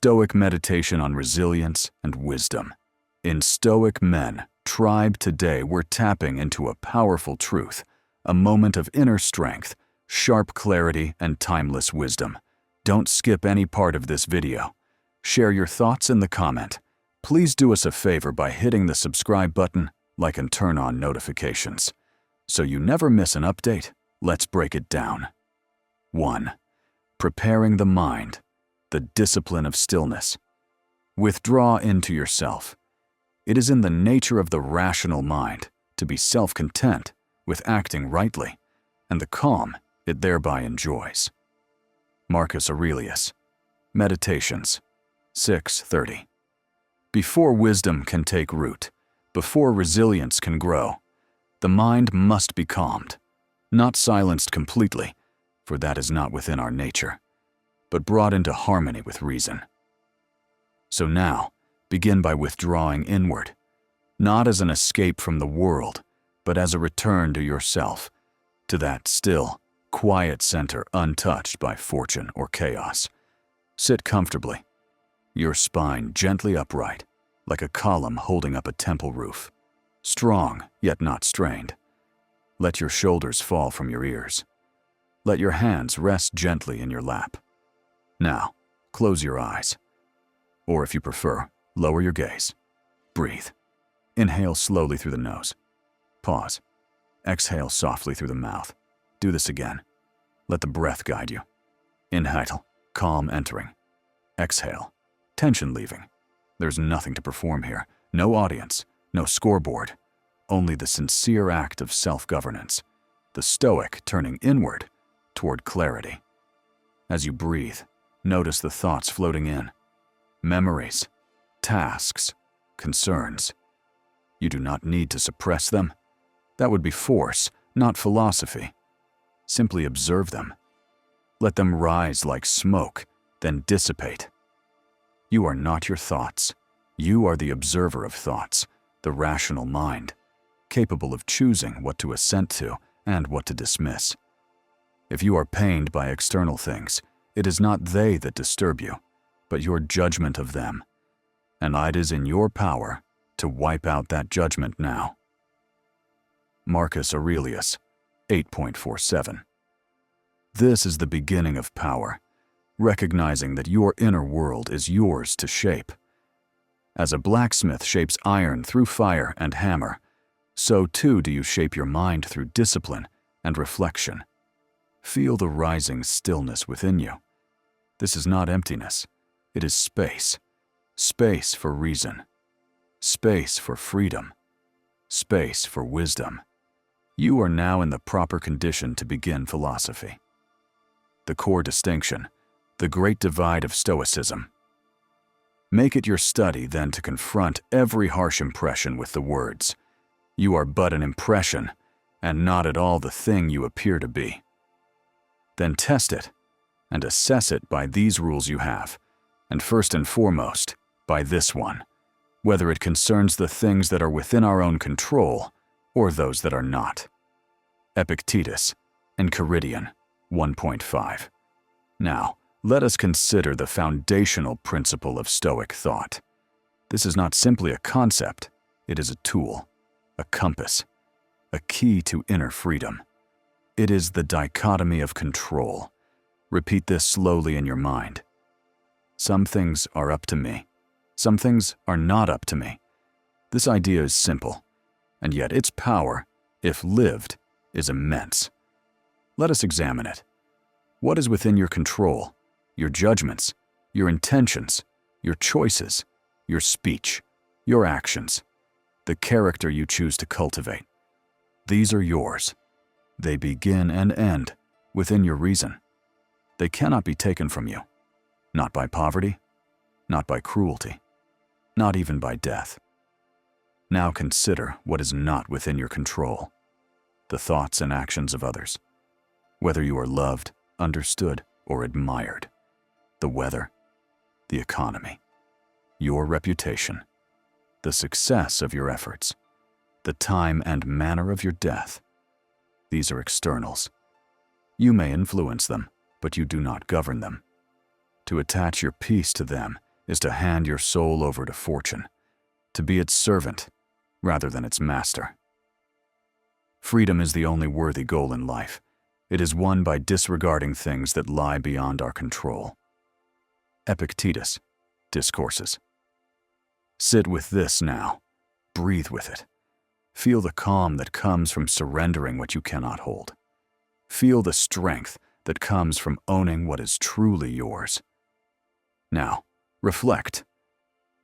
Stoic meditation on resilience and wisdom. In Stoic Men, Tribe today, we're tapping into a powerful truth, a moment of inner strength, sharp clarity, and timeless wisdom. Don't skip any part of this video. Share your thoughts in the comment. Please do us a favor by hitting the subscribe button, like and turn on notifications. So you never miss an update. Let's break it down. 1. Preparing the mind, the discipline of stillness. Withdraw into yourself. It is in the nature of the rational mind to be self-content with acting rightly, and the calm it thereby enjoys. Marcus Aurelius, Meditations, 6:30. Before wisdom can take root, before resilience can grow, the mind must be calmed, not silenced completely, for that is not within our nature, but brought into harmony with reason. So now, begin by withdrawing inward, not as an escape from the world, but as a return to yourself, to that still, quiet center untouched by fortune or chaos. Sit comfortably, your spine gently upright, like a column holding up a temple roof, strong yet not strained. Let your shoulders fall from your ears. Let your hands rest gently in your lap. Now, close your eyes. Or if you prefer, lower your gaze. Breathe. Inhale slowly through the nose. Pause. Exhale softly through the mouth. Do this again. Let the breath guide you. Inhale, calm entering. Exhale, tension leaving. There's nothing to perform here. No audience, no scoreboard. Only the sincere act of self-governance. The Stoic turning inward toward clarity. As you breathe, notice the thoughts floating in. Memories, tasks, concerns. You do not need to suppress them. That would be force, not philosophy. Simply observe them. Let them rise like smoke, then dissipate. You are not your thoughts. You are the observer of thoughts, the rational mind, capable of choosing what to assent to and what to dismiss. If you are pained by external things, it is not they that disturb you, but your judgment of them, and it is in your power to wipe out that judgment now. Marcus Aurelius, 8.47. This is the beginning of power, recognizing that your inner world is yours to shape. As a blacksmith shapes iron through fire and hammer, so too do you shape your mind through discipline and reflection. Feel the rising stillness within you. This is not emptiness. It is space. Space for reason. Space for freedom. Space for wisdom. You are now in the proper condition to begin philosophy. The core distinction, the great divide of Stoicism. Make it your study then to confront every harsh impression with the words, "You are but an impression, and not at all the thing you appear to be." Then test it, and assess it by these rules you have, and first and foremost, by this one, whether it concerns the things that are within our own control or those that are not. Epictetus, Enchiridion, 1.5. Now, let us consider the foundational principle of Stoic thought. This is not simply a concept, it is a tool, a compass, a key to inner freedom. It is the dichotomy of control. Repeat this slowly in your mind. Some things are up to me. Some things are not up to me. This idea is simple, and yet its power, if lived, is immense. Let us examine it. What is within your control? Your judgments, your intentions, your choices, your speech, your actions, the character you choose to cultivate. These are yours. They begin and end within your reason. They cannot be taken from you, not by poverty, not by cruelty, not even by death. Now consider what is not within your control, the thoughts and actions of others, whether you are loved, understood, or admired, the weather, the economy, your reputation, the success of your efforts, the time and manner of your death. These are externals. You may influence them, but you do not govern them. To attach your peace to them is to hand your soul over to fortune, to be its servant rather than its master. Freedom is the only worthy goal in life. It is won by disregarding things that lie beyond our control. Epictetus, Discourses. Sit with this now. Breathe with it. Feel the calm that comes from surrendering what you cannot hold. Feel the strength that comes from owning what is truly yours. Now, reflect.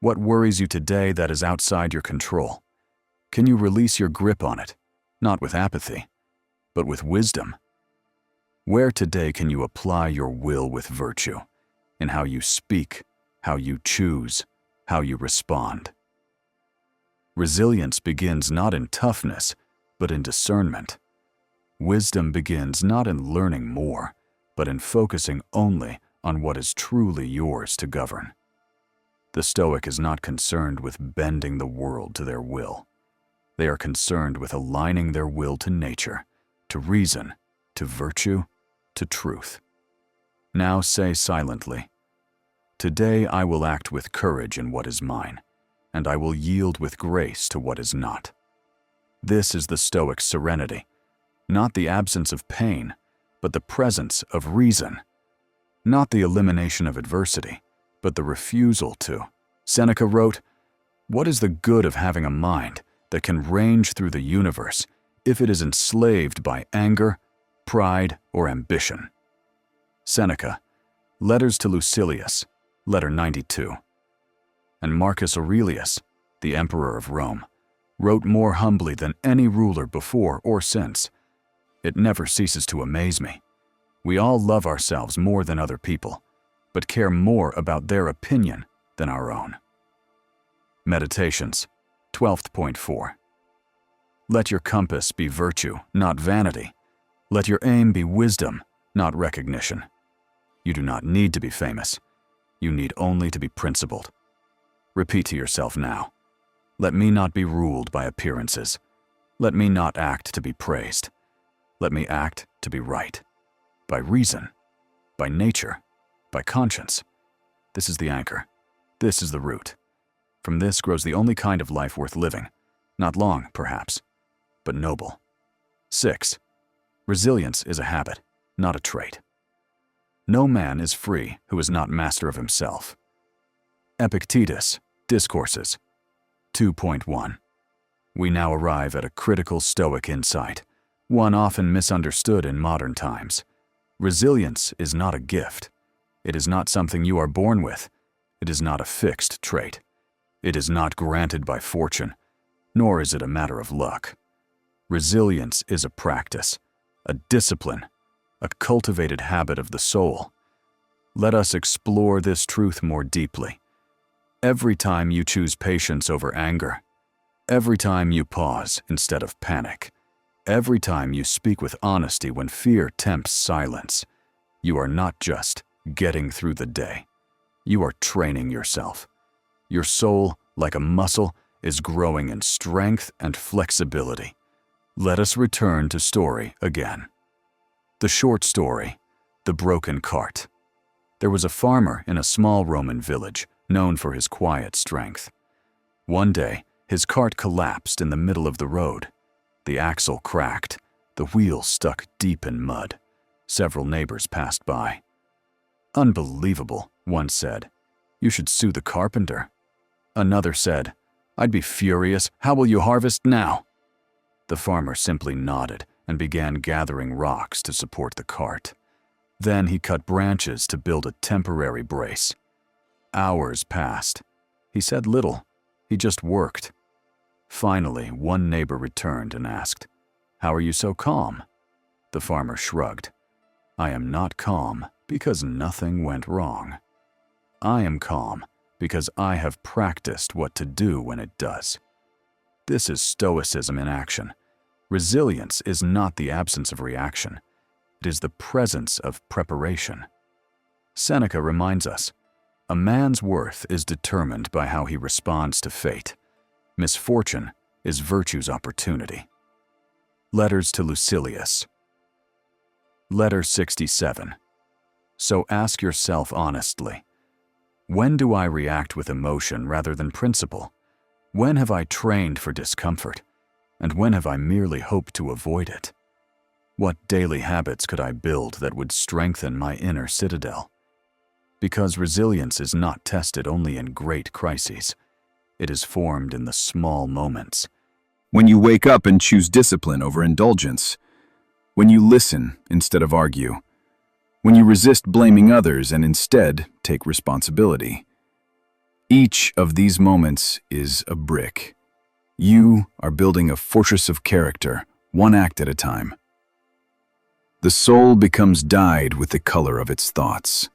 What worries you today that is outside your control? Can you release your grip on it, not with apathy, but with wisdom? Where today can you apply your will with virtue, in how you speak, how you choose, how you respond? Resilience begins not in toughness, but in discernment. Wisdom begins not in learning more, but in focusing only on what is truly yours to govern. The Stoic is not concerned with bending the world to their will. They are concerned with aligning their will to nature, to reason, to virtue, to truth. Now say silently, "Today I will act with courage in what is mine, and I will yield with grace to what is not." This is the Stoic serenity, not the absence of pain, but the presence of reason. Not the elimination of adversity, but the refusal to. Seneca wrote, "What is the good of having a mind that can range through the universe if it is enslaved by anger, pride, or ambition?" Seneca, Letters to Lucilius, Letter 92. And Marcus Aurelius, the Emperor of Rome, wrote more humbly than any ruler before or since, "It never ceases to amaze me. We all love ourselves more than other people, but care more about their opinion than our own." Meditations, 12.4. Let your compass be virtue, not vanity. Let your aim be wisdom, not recognition. You do not need to be famous. You need only to be principled. Repeat to yourself now, "Let me not be ruled by appearances. Let me not act to be praised. Let me act to be right. By reason, by nature, by conscience." This is the anchor. This is the root. From this grows the only kind of life worth living. Not long, perhaps, but noble. 6. Resilience is a habit, not a trait. No man is free who is not master of himself. Epictetus, Discourses, 2.1. We now arrive at a critical Stoic insight, one often misunderstood in modern times. Resilience is not a gift. It is not something you are born with. It is not a fixed trait. It is not granted by fortune, nor is it a matter of luck. Resilience is a practice, a discipline, a cultivated habit of the soul. Let us explore this truth more deeply. Every time you choose patience over anger, every time you pause instead of panic, every time you speak with honesty when fear tempts silence, you are not just getting through the day. You are training yourself. Your soul, like a muscle, is growing in strength and flexibility. Let us return to story again. The short story, The Broken Cart. There was a farmer in a small Roman village known for his quiet strength. One day, his cart collapsed in the middle of the road. The axle cracked, the wheel stuck deep in mud. Several neighbors passed by. "Unbelievable," one said. "You should sue the carpenter." Another said, "I'd be furious. How will you harvest now?" The farmer simply nodded and began gathering rocks to support the cart. Then he cut branches to build a temporary brace. Hours passed. He said little. He just worked. Finally, one neighbor returned and asked, "How are you so calm?" The farmer shrugged. "I am not calm because nothing went wrong. I am calm because I have practiced what to do when it does." This is Stoicism in action. Resilience is not the absence of reaction. It is the presence of preparation. Seneca reminds us, "A man's worth is determined by how he responds to fate. Misfortune is virtue's opportunity." Letters to Lucilius. Letter 67. So ask yourself honestly, When do I react with emotion rather than principle? When have I trained for discomfort? And when have I merely hoped to avoid it? What daily habits could I build that would strengthen my inner citadel? Because resilience is not tested only in great crises. It is formed in the small moments. When you wake up and choose discipline over indulgence. When you listen instead of argue. When you resist blaming others and instead take responsibility. Each of these moments is a brick. You are building a fortress of character, one act at a time. The soul becomes dyed with the color of its thoughts.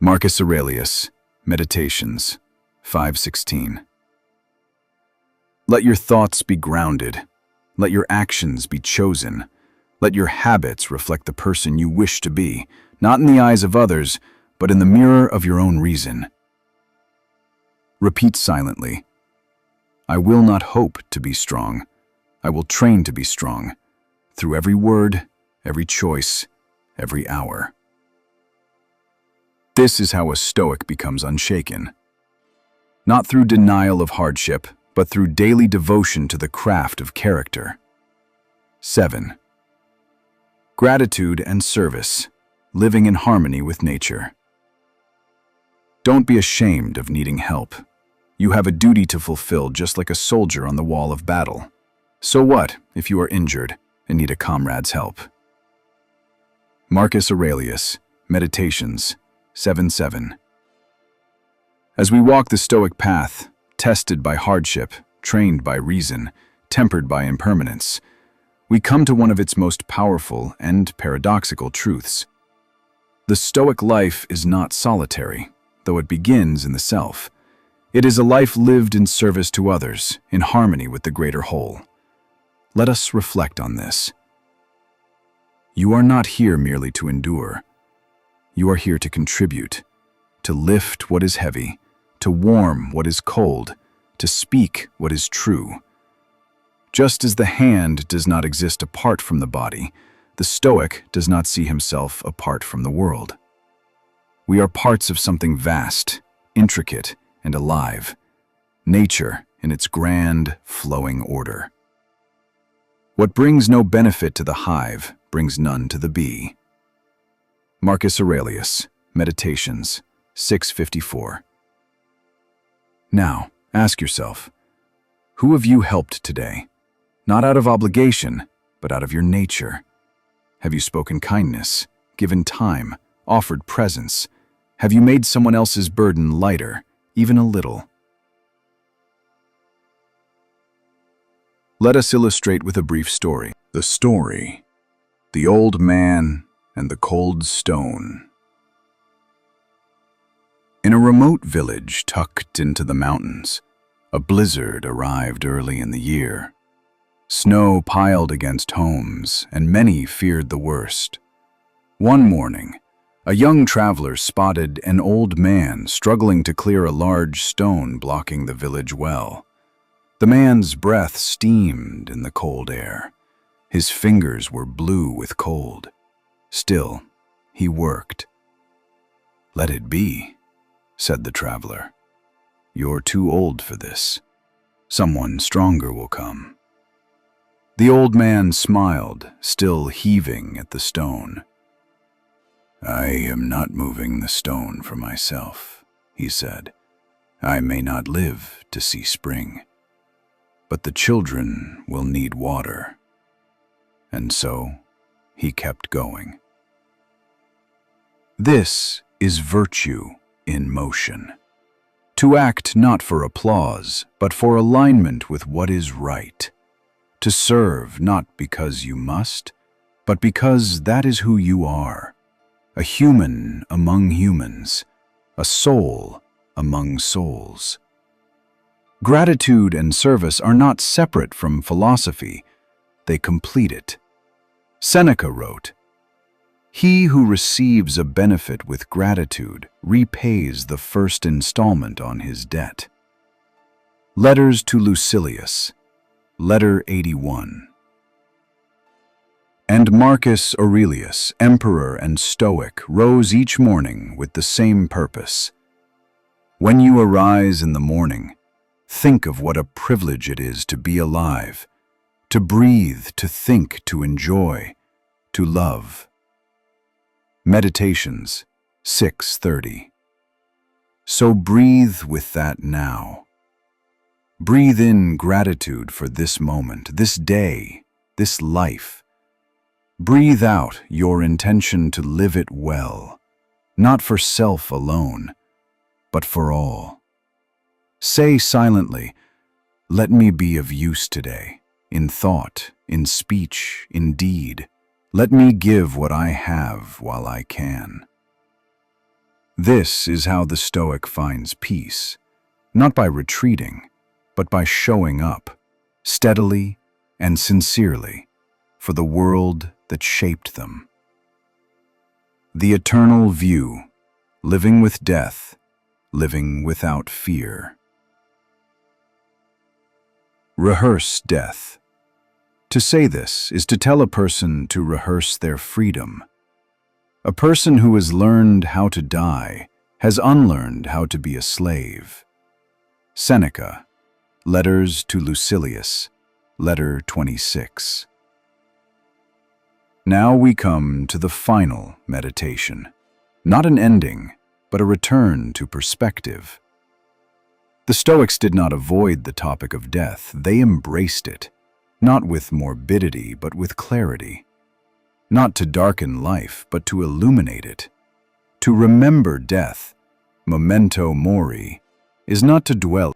Marcus Aurelius, Meditations, 5:16. Let your thoughts be grounded. Let your actions be chosen. Let your habits reflect the person you wish to be, not in the eyes of others, but in the mirror of your own reason. Repeat silently. I will not hope to be strong. I will train to be strong, through every word, every choice, every hour. This is how a Stoic becomes unshaken. Not through denial of hardship, but through daily devotion to the craft of character. 7. Gratitude and service, living in harmony with nature. Don't be ashamed of needing help. You have a duty to fulfill just like a soldier on the wall of battle. So what if you are injured and need a comrade's help? Marcus Aurelius, Meditations, 7:7. As we walk the Stoic path, tested by hardship, trained by reason, tempered by impermanence, we come to one of its most powerful and paradoxical truths. The Stoic life is not solitary, though it begins in the self. It is a life lived in service to others, in harmony with the greater whole. Let us reflect on this. You are not here merely to endure. You are here to contribute, to lift what is heavy, to warm what is cold, to speak what is true. Just as the hand does not exist apart from the body, the Stoic does not see himself apart from the world. We are parts of something vast, intricate, and alive, nature in its grand, flowing order. What brings no benefit to the hive brings none to the bee. Marcus Aurelius, Meditations, 6:54. Now, ask yourself, who have you helped today? Not out of obligation, but out of your nature. Have you spoken kindness, given time, offered presence? Have you made someone else's burden lighter, even a little? Let us illustrate with a brief story. The story, The Old Man and the Cold Stone. In a remote village tucked into the mountains, a blizzard arrived early in the year. Snow piled against homes, and many feared the worst. One morning, a young traveler spotted an old man struggling to clear a large stone blocking the village well. The man's breath steamed in the cold air. His fingers were blue with cold. Still, he worked. "Let it be," said the traveler. "You're too old for this. Someone stronger will come." The old man smiled, still heaving at the stone. "I am not moving the stone for myself," he said. "I may not live to see spring, but the children will need water." And so he kept going. This is virtue in motion. To act not for applause, but for alignment with what is right. To serve not because you must, but because that is who you are. A human among humans, a soul among souls. Gratitude and service are not separate from philosophy, they complete it. Seneca wrote, "He who receives a benefit with gratitude repays the first installment on his debt." Letters to Lucilius, Letter 81. And Marcus Aurelius, emperor and Stoic, rose each morning with the same purpose, When you arise in the morning, think of what a privilege it is to be alive, to breathe, to think, to enjoy, to love. Meditations, 6:30. So breathe with that now. Breathe in gratitude for this moment, this day, this life. Breathe out your intention to live it well, not for self alone, but for all. Say silently, "Let me be of use today, in thought, in speech, in deed. Let me give what I have while I can." This is how the Stoic finds peace, not by retreating, but by showing up, steadily and sincerely, for the world that shaped them. The eternal view, living with death, living without fear. Rehearse death. To say this is to tell a person to rehearse their freedom. A person who has learned how to die has unlearned how to be a slave. Seneca, Letters to Lucilius, Letter 26. Now we come to the final meditation. Not an ending, but a return to perspective. The Stoics did not avoid the topic of death, they embraced it, not with morbidity, but with clarity. Not to darken life, but to illuminate it. To remember death, memento mori, is not to dwell